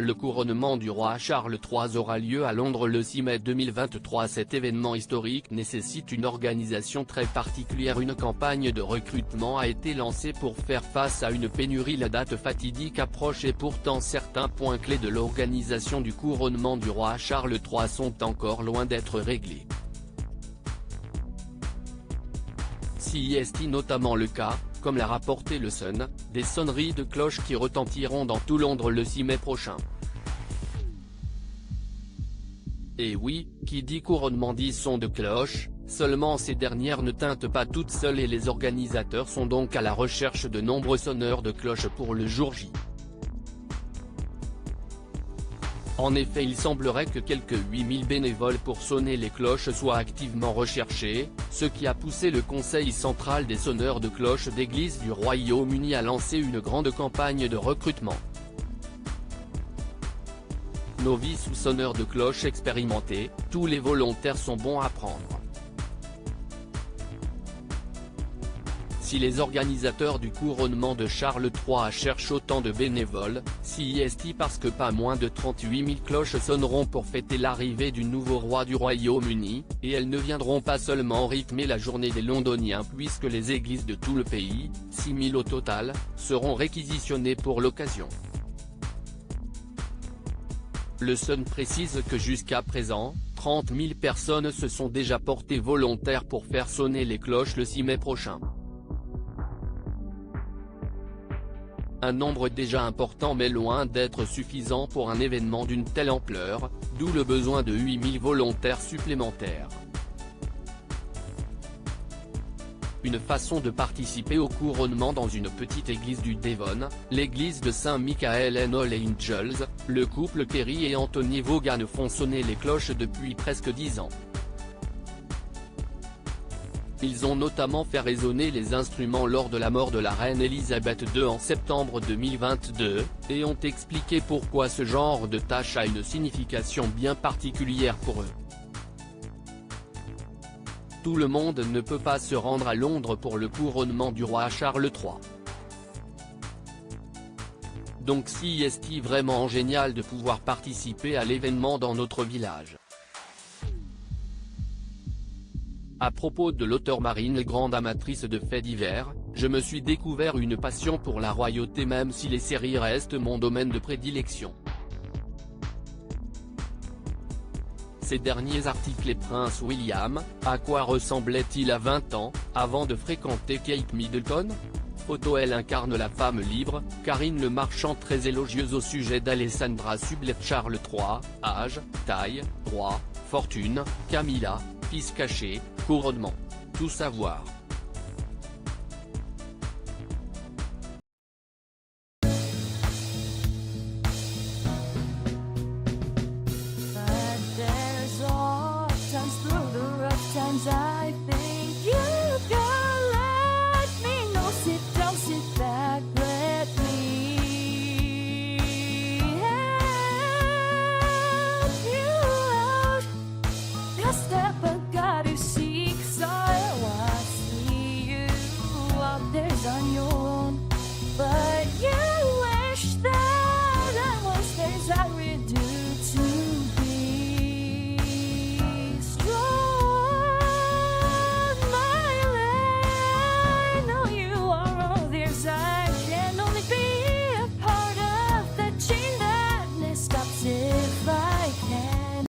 Le couronnement du roi Charles III aura lieu à Londres le 6 mai 2023. Cet événement historique nécessite une organisation très particulière. Une campagne de recrutement a été lancée pour faire face à une pénurie. La date fatidique approche et pourtant certains points clés de l'organisation du couronnement du roi Charles III sont encore loin d'être réglés. Si est notamment le cas, comme l'a rapporté le Sun, des sonneries de cloches qui retentiront dans tout Londres le 6 mai prochain. Et oui, qui dit couronnement dit son de cloches, seulement ces dernières ne tintent pas toutes seules et les organisateurs sont donc à la recherche de nombreux sonneurs de cloches pour le jour J. En effet, il semblerait que quelques 8000 bénévoles pour sonner les cloches soient activement recherchés, ce qui a poussé le Conseil central des sonneurs de cloches d'Église du Royaume-Uni à lancer une grande campagne de recrutement. Novices ou sonneurs de cloches expérimentés, tous les volontaires sont bons à prendre. Si les organisateurs du couronnement de Charles III cherchent autant de bénévoles, c'est parce que pas moins de 38 000 cloches sonneront pour fêter l'arrivée du nouveau roi du Royaume-Uni, et elles ne viendront pas seulement rythmer la journée des Londoniens puisque les églises de tout le pays, 6 000 au total, seront réquisitionnées pour l'occasion. Le Sun précise que jusqu'à présent, 30 000 personnes se sont déjà portées volontaires pour faire sonner les cloches le 6 mai prochain. Un nombre déjà important mais loin d'être suffisant pour un événement d'une telle ampleur, d'où le besoin de 8000 volontaires supplémentaires. Une façon de participer au couronnement dans une petite église du Devon, l'église de Saint-Michael and All Angels, le couple Kerry et Anthony Vaughan font sonner les cloches depuis presque 10 ans. Ils ont notamment fait résonner les instruments lors de la mort de la reine Elisabeth II en septembre 2022, et ont expliqué pourquoi ce genre de tâche a une signification bien particulière pour eux. Tout le monde ne peut pas se rendre à Londres pour le couronnement du roi Charles III. Donc c'est vraiment génial de pouvoir participer à l'événement dans notre village. À propos de l'auteure Marine, grande amatrice de faits divers, je me suis découvert une passion pour la royauté même si les séries restent mon domaine de prédilection. Ces derniers articles et Prince William, à quoi ressemblait-il à 20 ans, avant de fréquenter Kate Middleton ? Photo. Elle incarne la femme libre, Karine Le Marchand très élogieuse au sujet d'Alessandra Sublet. Charles III, âge, taille, roi, fortune, Camilla, fils caché, couronnement. Tout savoir. But there's all times through the rough times I think you